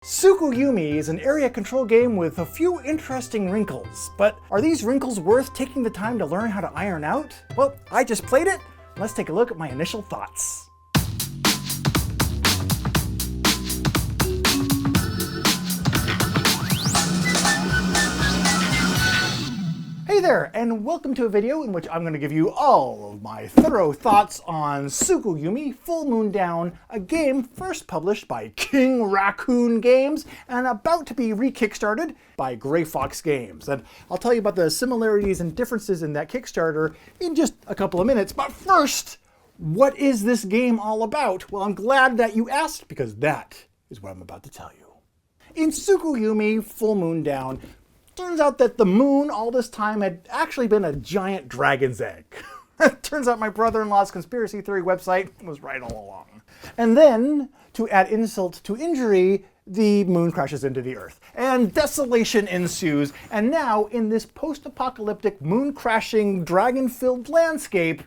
TSUKUYUMI is an area control game with a few interesting wrinkles, but are these wrinkles worth taking the time to learn how to iron out? Well, I just played it. Let's take a look at my initial thoughts. Hey there, and welcome to a video in which I'm going to give you all of my thorough thoughts on TSUKUYUMI Full Moon Down, a game first published by King Raccoon Games and about to be re-kickstarted by Gray Fox Games. And I'll tell you about the similarities and differences in that Kickstarter in just a couple of minutes. But first, what is this game all about? Well, I'm glad that you asked, because that is what I'm about to tell you. In TSUKUYUMI Full Moon Down, turns out that the moon all this time had actually been a giant dragon's egg. Turns out my brother-in-law's conspiracy theory website was right all along. And then, to add insult to injury, the moon crashes into the earth, and desolation ensues. And now, in this post-apocalyptic, moon-crashing, dragon-filled landscape,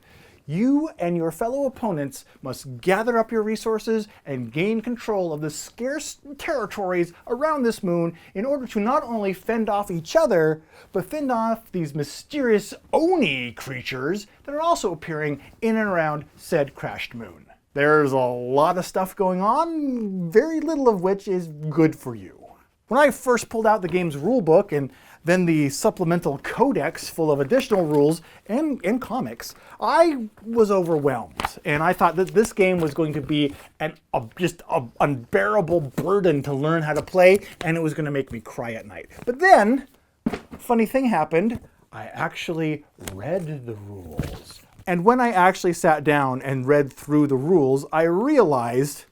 you and your fellow opponents must gather up your resources and gain control of the scarce territories around this moon in order to not only fend off each other, but fend off these mysterious Oni creatures that are also appearing in and around said crashed moon. There's a lot of stuff going on, very little of which is good for you. When I first pulled out the game's rulebook and then the supplemental codex full of additional rules and comics, I was overwhelmed. And I thought that this game was going to be just an unbearable burden to learn how to play, and it was going to make me cry at night. But then, funny thing happened, I actually read the rules. And when I actually sat down and read through the rules, I realized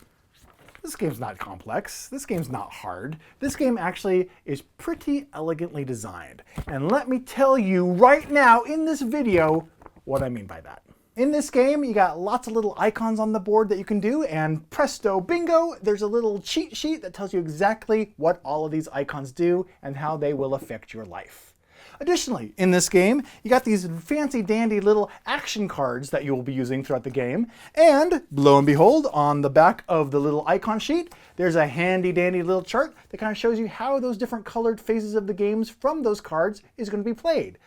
this game's not complex, this game's not hard. This game actually is pretty elegantly designed. And let me tell you right now in this video what I mean by that. In this game, you got lots of little icons on the board that you can do, and presto bingo, there's a little cheat sheet that tells you exactly what all of these icons do and how they will affect your life. Additionally, in this game, you got these fancy dandy little action cards that you will be using throughout the game. And lo and behold, on the back of the little icon sheet, there's a handy dandy little chart that kind of shows you how those different colored phases of the games from those cards is going to be played.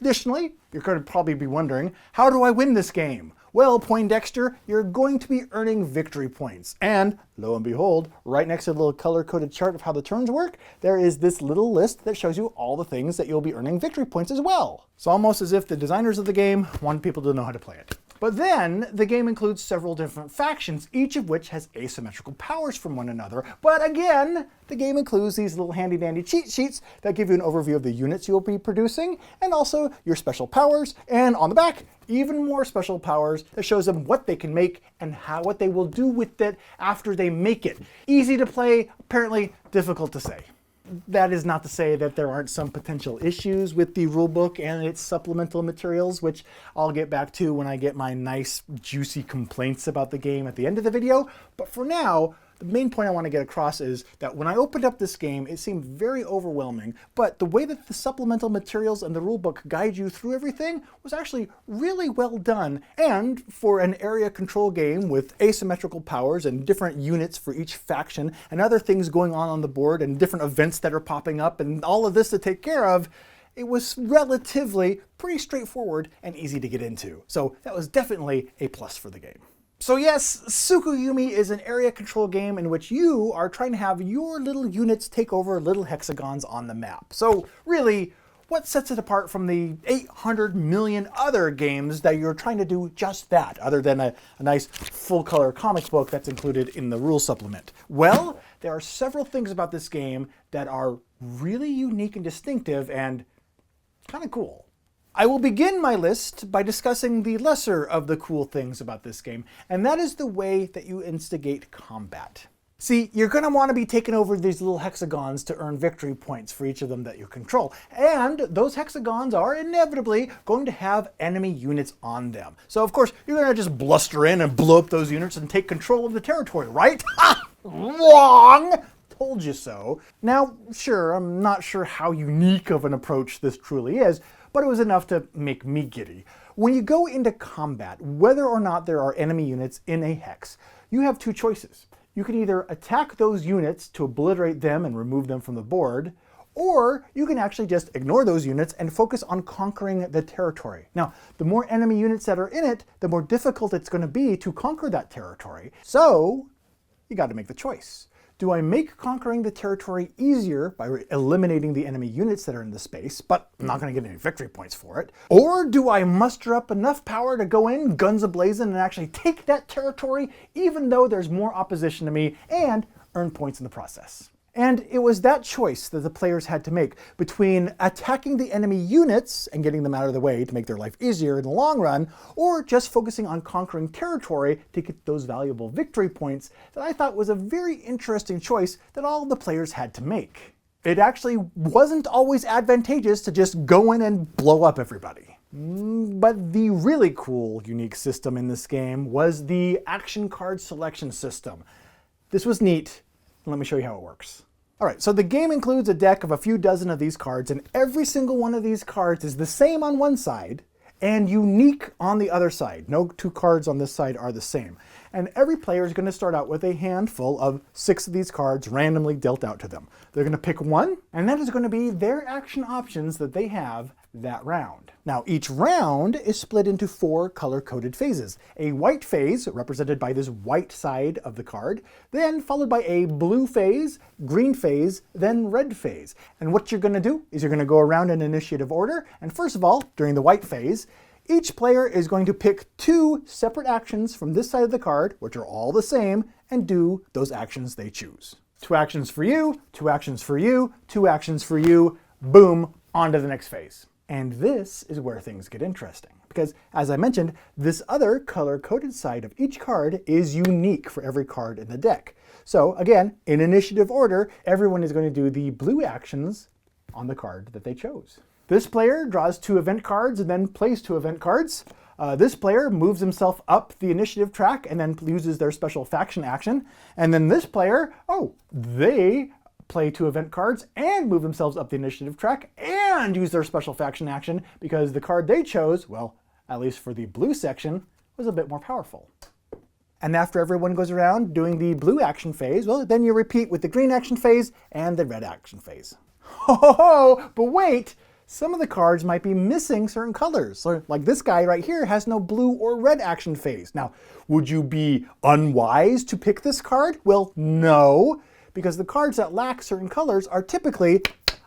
Additionally, you're going to probably be wondering, how do I win this game? Well, Poindexter, you're going to be earning victory points. And lo and behold, right next to the little color-coded chart of how the turns work, there is this little list that shows you all the things that you'll be earning victory points as well. It's almost as if the designers of the game want people to know how to play it. But then, the game includes several different factions, each of which has asymmetrical powers from one another. But again, the game includes these little handy-dandy cheat sheets that give you an overview of the units you'll be producing, and also your special powers, and on the back, even more special powers that shows them what they can make and what they will do with it after they make it. Easy to play, apparently difficult to say. That is not to say that there aren't some potential issues with the rulebook and its supplemental materials, which I'll get back to when I get my nice, juicy complaints about the game at the end of the video. But for now, the main point I want to get across is that when I opened up this game, it seemed very overwhelming, but the way that the supplemental materials and the rulebook guide you through everything was actually really well done. And for an area control game with asymmetrical powers and different units for each faction and other things going on the board and different events that are popping up and all of this to take care of, it was relatively pretty straightforward and easy to get into. So that was definitely a plus for the game. So yes, TSUKUYUMI is an area control game in which you are trying to have your little units take over little hexagons on the map. So really, what sets it apart from the 800 million other games that you're trying to do just that, other than a nice full-color comic book that's included in the rule supplement? Well, there are several things about this game that are really unique and distinctive and kind of cool. I will begin my list by discussing the lesser of the cool things about this game, and that is the way that you instigate combat. See, you're going to want to be taking over these little hexagons to earn victory points for each of them that you control. And those hexagons are inevitably going to have enemy units on them. So of course, you're going to just bluster in and blow up those units and take control of the territory, right? Ha! Wrong! Told you so. Now, sure, I'm not sure how unique of an approach this truly is, but it was enough to make me giddy. When you go into combat, whether or not there are enemy units in a hex, you have two choices. You can either attack those units to obliterate them and remove them from the board, or you can actually just ignore those units and focus on conquering the territory. Now, the more enemy units that are in it, the more difficult it's going to be to conquer that territory. So, you got to make the choice. Do I make conquering the territory easier by eliminating the enemy units that are in the space, but I'm not going to get any victory points for it? Or do I muster up enough power to go in, guns a-blazing, and actually take that territory, even though there's more opposition to me, and earn points in the process? And it was that choice that the players had to make between attacking the enemy units and getting them out of the way to make their life easier in the long run, or just focusing on conquering territory to get those valuable victory points that I thought was a very interesting choice that all the players had to make. It actually wasn't always advantageous to just go in and blow up everybody. But the really cool, unique system in this game was the action card selection system. This was neat. Let me show you how it works. All right, so the game includes a deck of a few dozen of these cards, and every single one of these cards is the same on one side and unique on the other side. No two cards on this side are the same. And every player is going to start out with a handful of 6 of these cards randomly dealt out to them. They're going to pick one, and that is going to be their action options that they have that round. Now, each round is split into 4 color-coded phases. A white phase, represented by this white side of the card, then followed by a blue phase, green phase, then red phase. And what you're going to do is you're going to go around in initiative order, and first of all, during the white phase, each player is going to pick 2 separate actions from this side of the card, which are all the same, and do those actions they choose. 2 actions for you, 2 actions for you, 2 actions for you, boom, on to the next phase. And this is where things get interesting, because as I mentioned, this other color-coded side of each card is unique for every card in the deck. So again, in initiative order, everyone is going to do the blue actions on the card that they chose. This player draws 2 event cards and then plays 2 event cards. This player moves himself up the initiative track and then uses their special faction action. And then this player, they play 2 event cards and move themselves up the initiative track and use their special faction action because the card they chose, well, at least for the blue section, was a bit more powerful. And after everyone goes around doing the blue action phase, well, then you repeat with the green action phase and the red action phase. But wait! Some of the cards might be missing certain colors. So, like this guy right here has no blue or red action phase. Now, would you be unwise to pick this card? Well, no, because the cards that lack certain colors are typically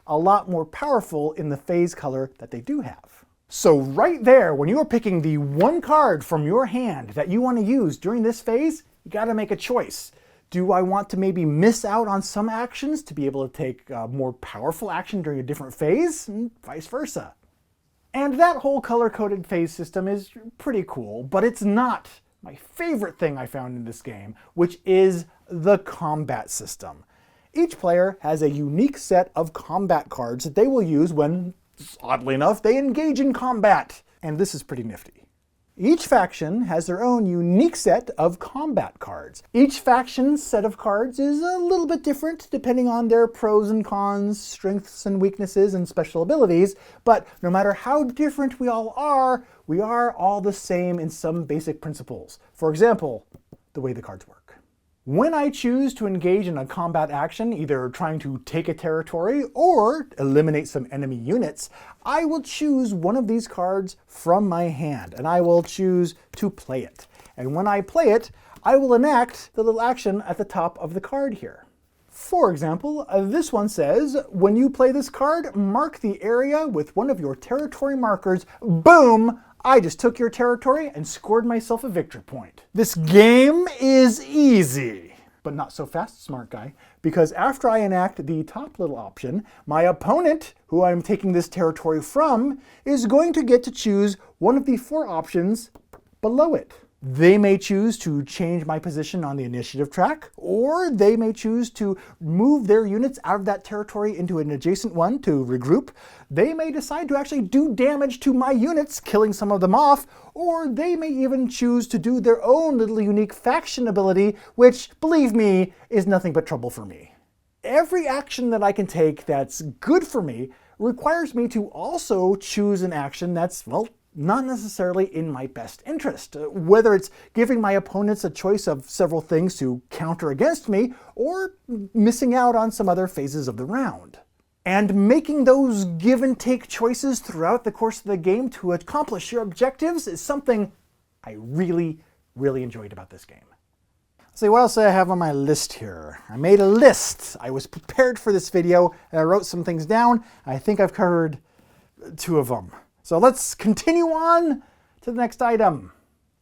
a lot more powerful in the phase color that they do have. So right there, when you are picking the one card from your hand that you want to use during this phase, you got to make a choice. Do I want to maybe miss out on some actions to be able to take a more powerful action during a different phase, and vice versa? And that whole color-coded phase system is pretty cool, but it's not my favorite thing I found in this game, which is the combat system. Each player has a unique set of combat cards that they will use when, oddly enough, they engage in combat. And this is pretty nifty. Each faction has their own unique set of combat cards. Each faction's set of cards is a little bit different depending on their pros and cons, strengths and weaknesses, and special abilities, but no matter how different we all are all the same in some basic principles. For example, the way the cards work. When I choose to engage in a combat action, either trying to take a territory or eliminate some enemy units, I will choose one of these cards from my hand, and I will choose to play it. And when I play it, I will enact the little action at the top of the card here. For example, this one says, when you play this card, mark the area with one of your territory markers. Boom! I just took your territory and scored myself a victory point. This game is easy, but not so fast, smart guy, because after I enact the top little option, my opponent, who I'm taking this territory from, is going to get to choose one of the 4 options below it. They may choose to change my position on the initiative track, or they may choose to move their units out of that territory into an adjacent one to regroup. They may decide to actually do damage to my units, killing some of them off, or they may even choose to do their own little unique faction ability, which, believe me, is nothing but trouble for me. Every action that I can take that's good for me requires me to also choose an action that's, well, not necessarily in my best interest, whether it's giving my opponents a choice of several things to counter against me, or missing out on some other phases of the round. And making those give and take choices throughout the course of the game to accomplish your objectives is something I really, really enjoyed about this game. Let's see, what else do I have on my list here? I made a list. I was prepared for this video, and I wrote some things down. I think I've covered 2 of them. So let's continue on to the next item.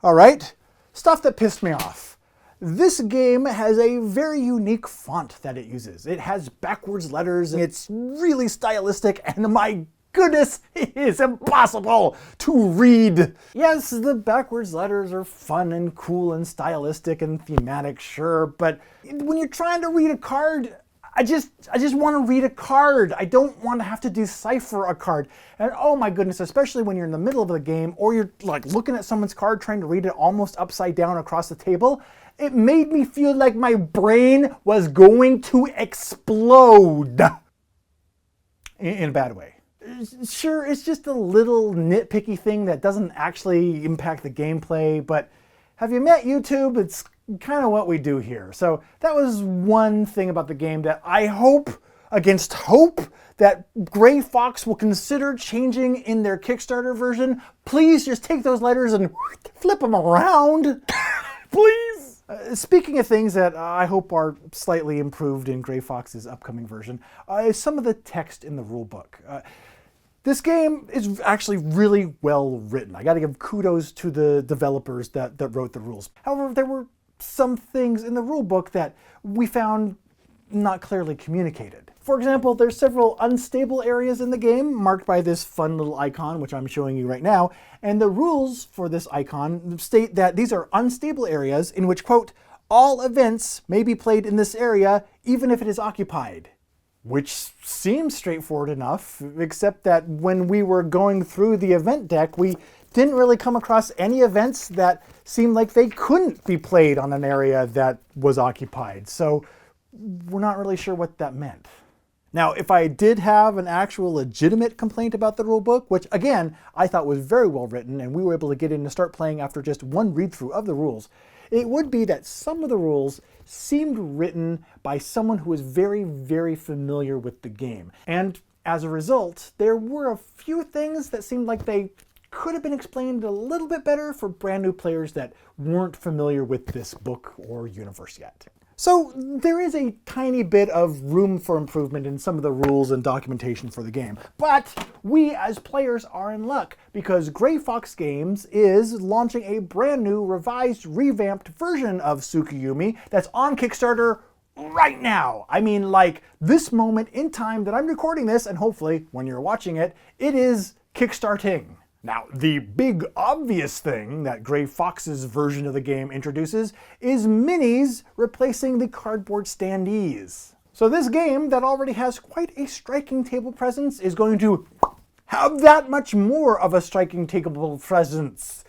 All right, stuff that pissed me off. This game has a very unique font that it uses. It has backwards letters, and it's really stylistic, and my goodness, it is impossible to read. Yes, the backwards letters are fun and cool and stylistic and thematic, sure, but when you're trying to read a card, I just want to read a card. I don't want to have to decipher a card. And oh my goodness, especially when you're in the middle of the game or you're like looking at someone's card trying to read it almost upside down across the table, it made me feel like my brain was going to explode. In a bad way. Sure, it's just a little nitpicky thing that doesn't actually impact the gameplay, but have you met YouTube? It's kind of what we do here. So that was one thing about the game that I hope, against hope, that Gray Fox will consider changing in their Kickstarter version. Please just take those letters and flip them around. Please. Speaking of things that I hope are slightly improved in Gray Fox's upcoming version, is some of the text in the rulebook. This game is actually really well written. I gotta give kudos to the developers that wrote the rules. However, there were some things in the rulebook that we found not clearly communicated. For example, there's several unstable areas in the game marked by this fun little icon, which I'm showing you right now, and the rules for this icon state that these are unstable areas in which, quote, all events may be played in this area even if it is occupied. Which seems straightforward enough, except that when we were going through the event deck, we didn't really come across any events that seemed like they couldn't be played on an area that was occupied. So we're not really sure what that meant. Now, if I did have an actual legitimate complaint about the rulebook, which again, I thought was very well written and we were able to get in and start playing after just one read through of the rules, it would be that some of the rules seemed written by someone who was very, very familiar with the game. And as a result, there were a few things that seemed like they could have been explained a little bit better for brand new players that weren't familiar with this book or universe yet. So there is a tiny bit of room for improvement in some of the rules and documentation for the game. But we as players are in luck because Gray Fox Games is launching a brand new, revised, revamped version of Tsukuyumi that's on Kickstarter right now. I mean, like this moment in time that I'm recording this, and hopefully when you're watching it, it is kickstarting. Now, the big obvious thing that Gray Fox's version of the game introduces is minis replacing the cardboard standees. So this game that already has quite a striking table presence is going to have that much more of a striking table presence.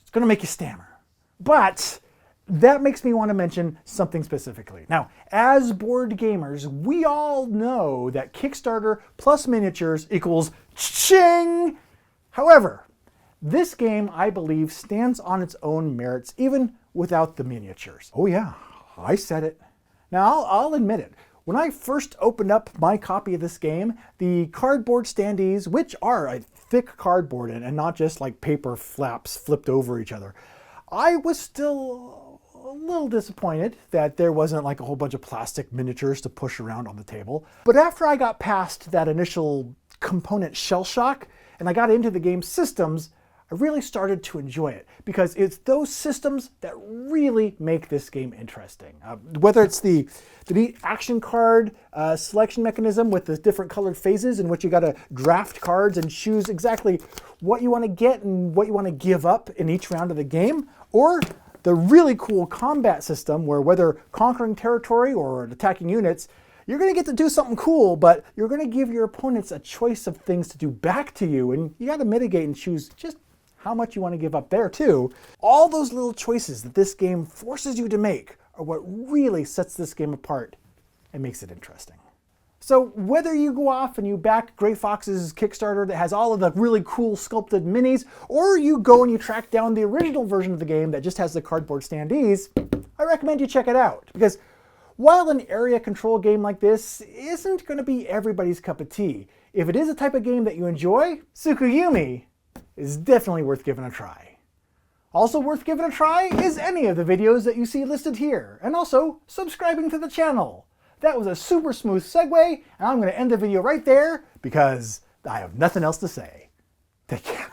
It's going to make you stammer. But that makes me want to mention something specifically. Now, as board gamers, we all know that Kickstarter plus miniatures equals ching! However, this game, I believe, stands on its own merits even without the miniatures. Oh yeah, I said it. Now, I'll admit it. When I first opened up my copy of this game, the cardboard standees, which are a thick cardboard and not just like paper flaps flipped over each other, I was still a little disappointed that there wasn't like a whole bunch of plastic miniatures to push around on the table. But after I got past that initial component shell shock, and I got into the game's systems, I really started to enjoy it because it's those systems that really make this game interesting. Whether it's the neat action card selection mechanism with the different colored phases in which you got to draft cards and choose exactly what you want to get and what you want to give up in each round of the game, or the really cool combat system where whether conquering territory or attacking units, you're going to get to do something cool, but you're going to give your opponents a choice of things to do back to you, and you got to mitigate and choose just how much you want to give up there too. All those little choices that this game forces you to make are what really sets this game apart and makes it interesting. So whether you go off and you back Gray Fox's Kickstarter that has all of the really cool sculpted minis, or you go and you track down the original version of the game that just has the cardboard standees, I recommend you check it out. Because while an area control game like this isn't going to be everybody's cup of tea, if it is a type of game that you enjoy, Tsukuyumi is definitely worth giving a try. Also worth giving a try is any of the videos that you see listed here, and also subscribing to the channel. That was a super smooth segue, and I'm going to end the video right there because I have nothing else to say. Take care.